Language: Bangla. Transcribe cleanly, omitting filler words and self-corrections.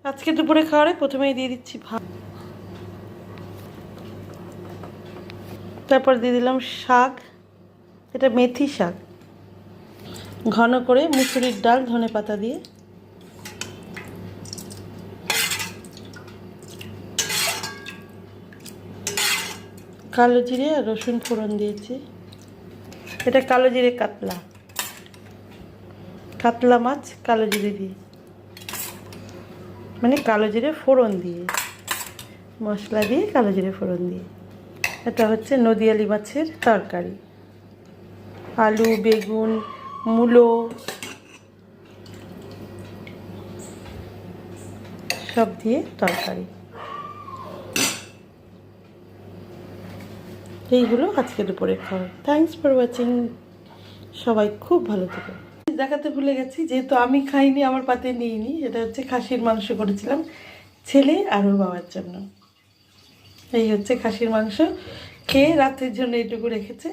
আজকে দুপুরে খাওয়ারে প্রথমেই দিয়ে দিচ্ছি ভাত, তারপর দিয়ে দিলাম শাক, এটা মেথি শাক, ঘন করে মুসুরির ডাল ধনে পাতা দিয়ে, কালো জিরে আর রসুন ফোড়ন দিয়েছি। এটা কালো জিরে কাতলা, কাতলা মাছ কালো জিরে দিয়ে, মানে কালো জিরে ফোড়ন দিয়ে, মশলা দিয়ে কালো জিরে ফোড়ন দিয়ে। এটা হচ্ছে নদীয়ালি মাছের তরকারি, আলু বেগুন মূলো সব দিয়ে তরকারি। এইগুলো আজকে দুপুরে খাওয়া। Thanks for watching. সবাই খুব ভালো থেকো। দেখাতে ভুলে গেছি, যেহেতু আমি খাইনি, আমার পাতে নিইনি, এটা হচ্ছে খাসির মাংস করেছিলাম ছেলে আর ওর বাবার জন্য। এই হচ্ছে খাসির মাংস, খেয়ে রাতের জন্য এইটুকু রেখেছে।